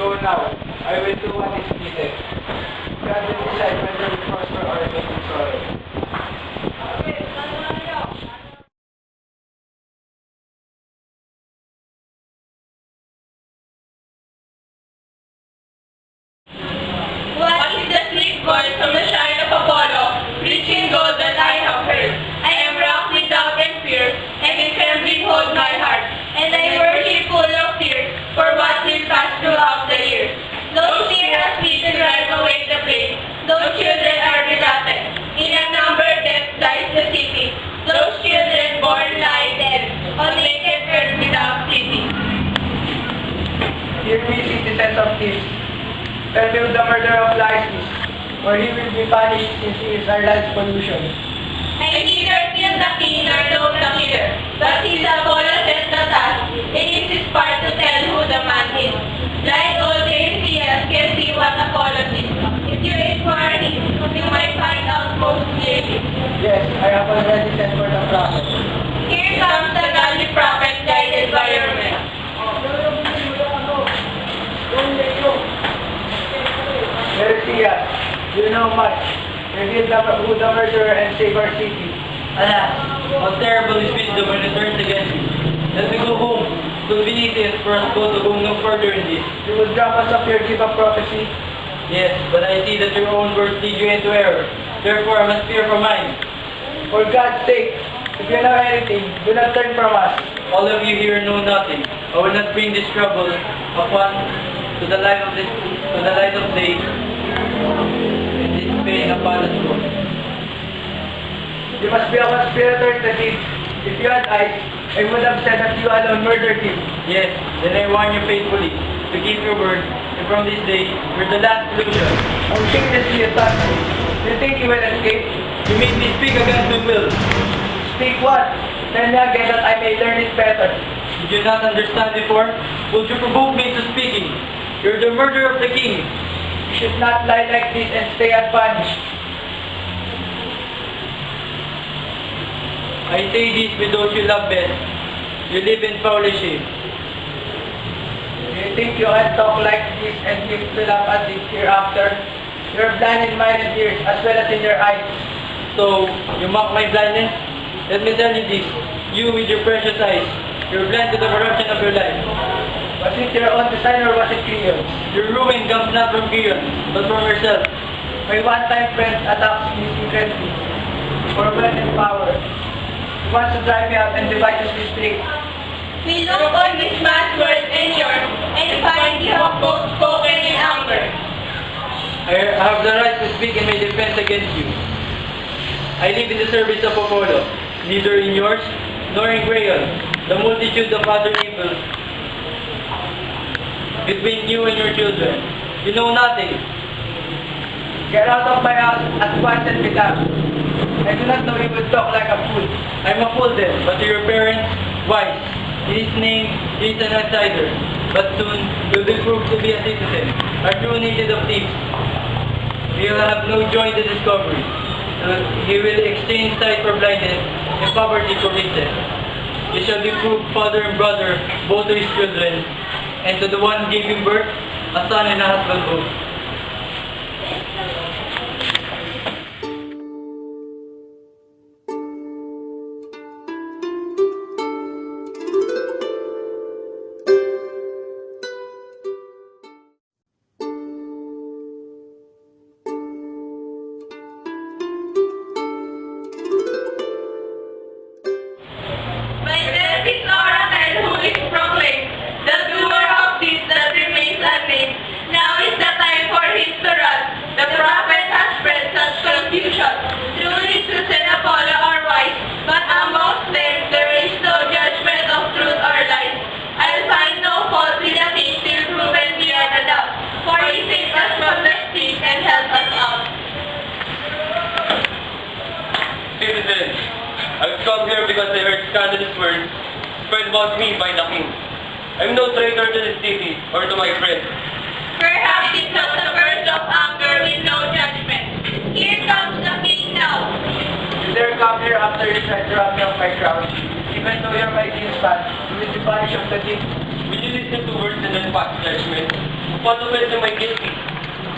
Go now. I will do what is needed. God will decide whether we prosper or remain in sorrow. What is the sweet voice from the shrine of Apollo, preaching gold that I have heard? I am rocked with doubt and fear, and in trembling hold my heart, and I worship full of fear for what will pass throughout the years. Those tears are sweet to drive away the pain. Those children are begotten. In a number death lies the city. Those children born lie dead on naked earth without pity. Hear me, citizens of thieves. Tell me who the murderer of lies is, or he will be punished since he is our life's pollution. I neither kill the king nor know the killer, but since Apollo set the task, it is his part to tell who the man is. Like all the Athenians can see what Apollo is. If you inquire him, you might find out most clearly. Yes, I have already sent for the prophet. Here comes the godly prophet guided by your men. Theresa, you know much. Reveal who the murderer and save our city. Alas, how terrible is wisdom when it turns against you. Let me go home. It will be easiest for us both to go no further in this. You would drop us off your gift of prophecy. Yes, but I see that your own words lead you into error. Therefore, I must fear for mine. For God's sake, if you know anything, do not turn from us. All of you here know nothing. I will not bring this trouble upon to the light of day, and this pain upon us both. You must be a conspirator in the deed. If you had eyes, I would have said that you alone murdered him. Yes, then I warn you faithfully to keep your word, and from this day, you're the last illusion. How shamelessly you touched me. Do you think you will escape? You made me speak against my will. Speak what? Tell me again that I may learn it better. Did you not understand before? Would you provoke me into speaking? You're the murderer of the king. You should not lie like this and stay unpunished. I say this with those you love best. You live in foul shame. Do you think you can talk like this and live to laugh at it hereafter? You're blind in mind and ears as well as in your eyes. So, you mock my blindness? Let me tell you this. You with your precious eyes, you're blind to the corruption of your life. Was it your own design or was it Creon? Your ruin comes not from Creon, but from yourself. My one-time friend attacks me secretly for wealth and power. He wants to drive me out and divide us district. We look on this man's words and yours, and find you have both spoken in anger. I have the right to speak in my defense against you. I live in the service of Apollo, neither in yours nor in Creon, the multitude of other evils between you and your children. You know nothing. Get out of my house at once and be damned. I do not know you will talk like a fool. I'm a fool then, but to your parents, wise. In his name, he is an outsider, but soon will be proved to be a citizen, a true native of thieves. He will have no joy in the discovery. He will exchange sight for blindness and poverty for riches. He shall be proved father and brother both to his children, and to the one who gave him birth, a son and a husband both. By there is oracle who is proclaimed, the doer of deeds that remains unnamed. Now is the time for him to run. The prophet has spread such confusion. Truly Susan and Apollo are wise, but amongst them there is no judgment of truth or lies. I'll find no fault with the king till proven beyond a doubt, for he saved us from the street and helped us out. Citizens, I've come here because I heard scandalous words spread about me by the king. I'm no traitor to this city or to my friends. Perhaps it was a burst of anger with no judgment. Here comes the king now. You dare come here after you tried to rob me of my crown. Even though you're my kinsman, you will be punished of the deed. Will you listen to words and then pass judgment? What offense am I guilty?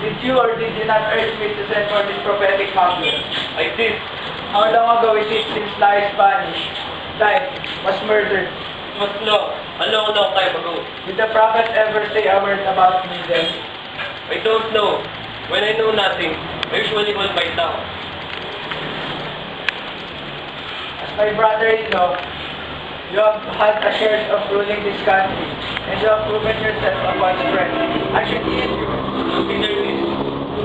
Did you or did you not urge me to send for this prophetic mumbler? I did. How long ago is it since Laius vanished, died, was murdered? It was a long time ago. Did the prophet ever say a word about me then? I don't know. When I know nothing, I usually hold my tongue. As my brother-in-law, you have had a share of ruling this country, and you have proven yourself a God's friend. I should yield you. Consider this.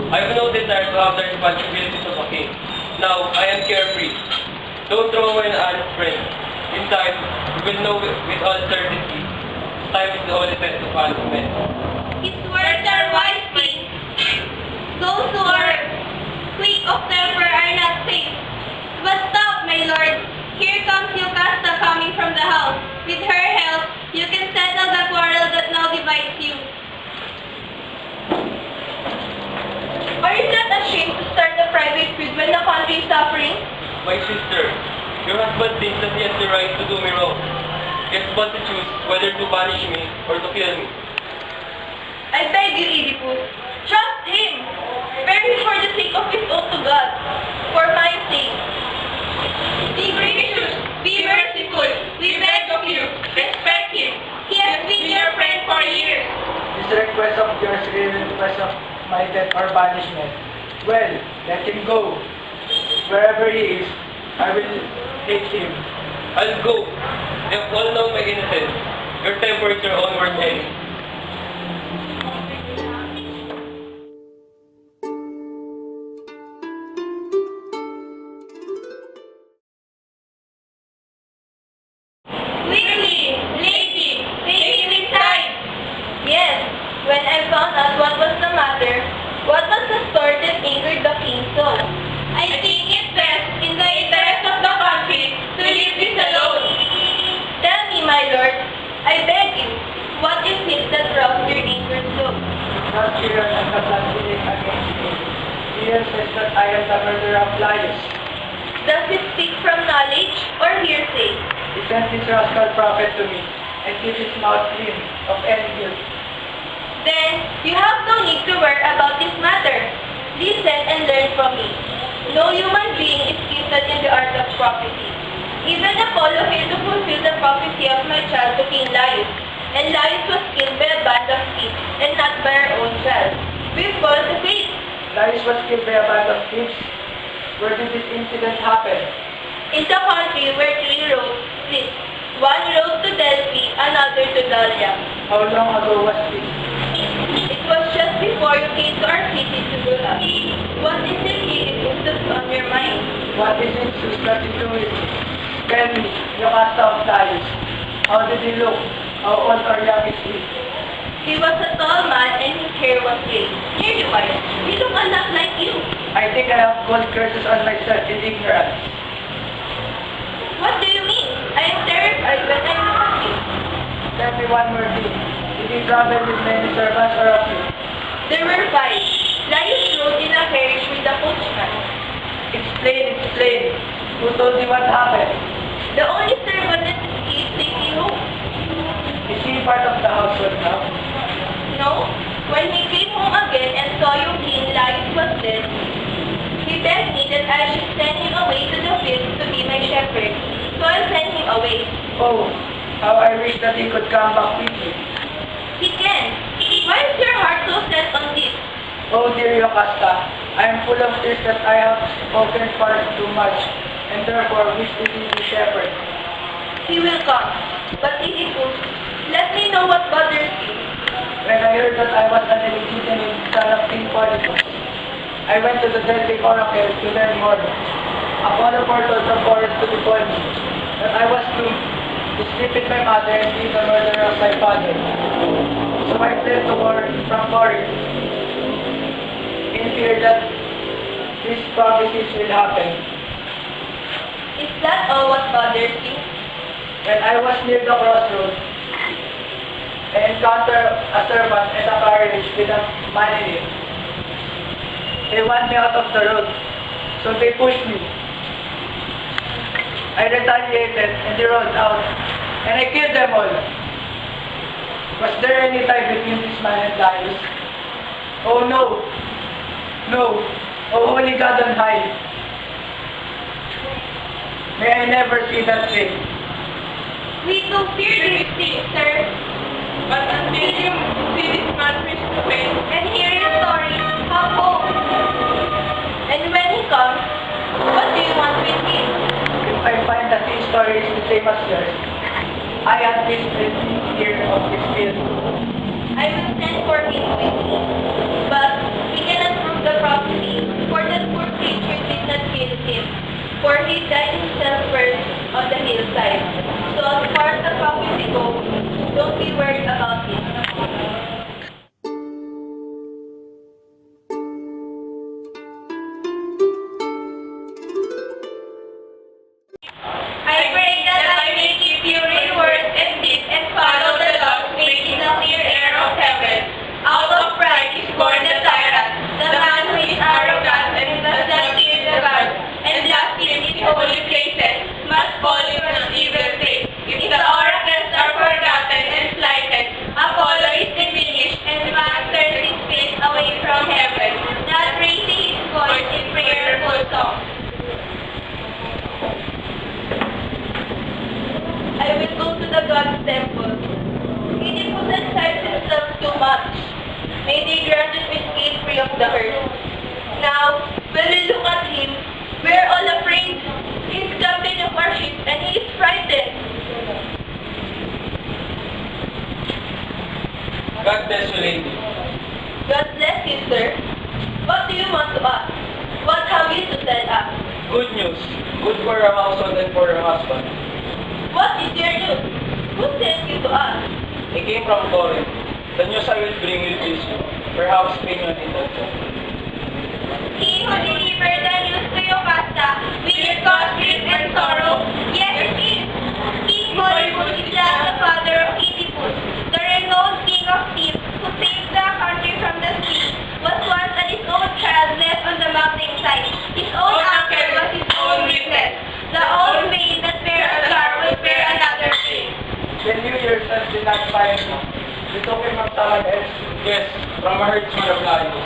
I have no desire to have the responsibilities of a king. Now, I am carefree. Don't throw away an honest friend. In time, you will know with all certainty. Time is the only test of honest men. His words are wise things. Those who are quick of temper are not safe. But stop, my lord. Here comes Yocasta coming from the house. With her help, you can settle the quarrel that now divides you. Are you not ashamed to start a private feud when the country is suffering? My sister, your husband thinks that he has the right to do me wrong. He has but to choose whether to punish me or to kill me. I beg you, Oedipus, trust him. Spare him for the sake of his oath to God. For my sake. Be gracious, be merciful. We beg of you, respect him. He has been your friend for years. This request of yours is a request of my death or banishment. Well, let him go. Wherever he is, I will hate him. I'll go. They have all known my innocence. Your temper is your own worst enemy. Quickly, lady, take him inside. Yes, when I found out what was the matter, what was the story that angered the king so? I think it's best, in the interest of the country, to leave this alone. Tell me, my lord, I beg you, what is it that roused your anger so? Not here and the blasphemy against me. Here says that I am the murderer of Laius. Does it speak from knowledge or hearsay? He sent his rascal prophet to me, and keep his mouth clean of any guilt. Then, you have no need to worry about this matter. Listen and learn from me. No human being is gifted in the art of prophecy. Even Apollo failed to fulfill the prophecy of my child to King Laius, and Laius was killed by a band of thieves, and not by our own child. We fall to faith. Laius was killed by a band of thieves. Where did this incident happen? In the country where three roads split. One road to Delphi, another to Dahlia. How long ago was this? It was just before you came to our city to do us. What is it, Oedipus, that's on your mind? What is it who's got to do with it? Tell me, Yocasta of Laius. How did he look? How old or young is he? He was a tall man and his hair was gray. Here you are. He look a lot like you. I think I have cold curses on myself in ignorance. What do you mean? I am terrified when I look at you. Tell me one more thing. Did he travel with many servants or a few? There were five. Laius rode in a carriage with the coachman. Explain. Who told you what happened? The only servant that escaped safely home. Is he part of the household now? No, when he came home again and saw you king Laius was dead, he begged me that I should send him away to the fields to be my shepherd. So I sent him away. Oh, how I wish that he could come back quickly. He can. Why is your heart so set on this? Oh dear Yocasta, I am full of tears that I have spoken far too much, and therefore wish to be the shepherd. He will come. But Oedipus, let me know what bothers you. When I heard that I was an illegitimate son of King Polypus, I went to the Delphic oracle to learn more. Apollo foretold the forest to befall me, that I was doomed to sleep with my mother and be the murderer of my father. So I fled to from Corinth, in fear that these prophecies will happen. Is that all what bothers you? When I was near the crossroads, I encountered a servant and a carriage with a man in it. They want me out of the road, so they pushed me. I retaliated and they rolled out, and I killed them all. Was there any tie between this man and Gaius? Oh no! No! Oh holy God on high! May I never see that thing. We do fear these things, sir. But until you see this man face to face, And hear his story, have hope. And when he comes, what do you want with him? If I find that his story is the same as yours, I am this here of this field. I will send for him with me. But he cannot prove the prophecy, for that poor creature did not kill him. For he died himself first on the hillside. So as far as the prophecy goes, don't be worried about him. I pray that I may keep you in word and deed and follow the laws made in the clear air of heaven. Out of pride is born the tyrant, the man who is arrogant and does not fear the God, and blaspheme in holy places, must fall into an evil faith. If the oracles are forgotten and slighted, Apollo is diminished, and man turns his face away from heaven, not raising his voice in prayerful song. I will go to the God's temple. He exercised himself too much. May they grant him escape free of the curse. Now, when we look at him, we are all afraid. He is captain of our ship and he is frightened. God bless you, lady. God bless you, sir. What do you want to ask? What have you to tell us? Good news. Good for your household and for your husband. What is your news? Who sent you to us? He came from Corinth. The news I will bring will please you. Perhaps opinion in that too. He who delivered the news to Yocasta will cause grief and sorrow. Yes, it is. King Boris is the father of Oedipus, the renowned king of Thebes, who saved the country from the sea, was once an his own child left on the mountainside. His own uncle was his own witness. The old maid that bear a star will bear another face. Then you yourself did not find me. You took him from someone else. Yes, from a herdsman of lions.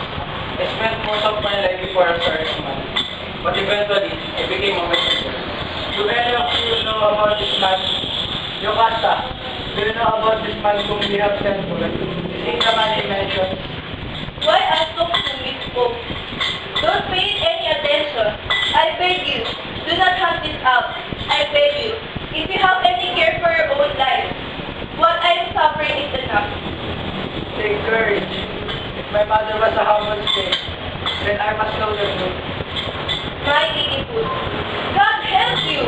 I spent most of my life before a serviceman. But eventually, I became a messenger. Do any of you know about this man? Yocasta, do you know about this man whom we have sent for? Is he the man he mentioned? Why ask of whom we spoke? Don't pay it any attention. I beg you, do not hunt this out. I beg you, if you have any care for your own life, what I am suffering is enough. Take courage. If my mother was a humble slave, then I must know the truth. My Oedipus, God help you.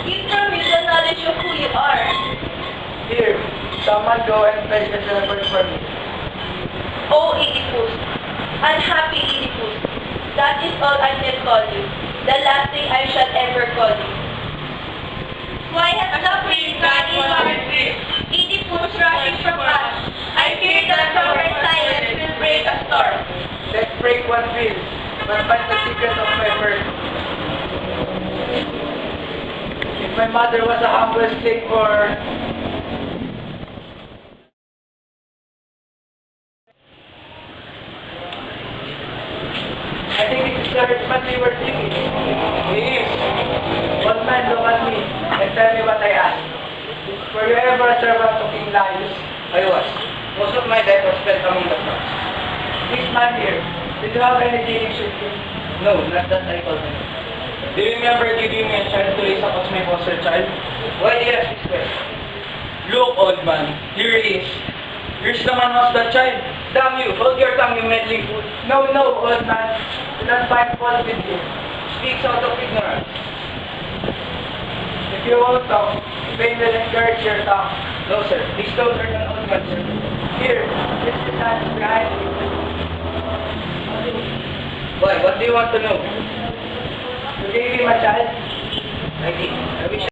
Give from you the knowledge of who you are. Here, someone go and fetch the shepherd for me. O Oedipus, unhappy Oedipus, that is all I can call you. The last thing I shall ever call you. Why has the prince gone in our grief? Oedipus rushing from us. I fear that from her silence will break a storm. Let's break what will, but find the secret of my birth. If my mother was a humble slave for... I think it is the herdsman we were thinking. He is. Old man, look at me and tell me what I asked. Were you ever a servant to King Laius? I was. Most of my life was spent among the flocks. This man here, did you have any dealings with him? No, not that I told him. Do you remember giving me a child to raise up as my foster child? Why do you ask this question? Look, old man, here he is. Here's the man who has that child. Damn you! Hold your tongue, you meddling fool! No, old man. Do not find fault with you. Speaks out of ignorance. If you won't talk, pain will encourage your tongue. No, sir. Please don't hurt an old man, sir. Here, this is hands behind you. Why? What do you want to know? You gave him a child? I did.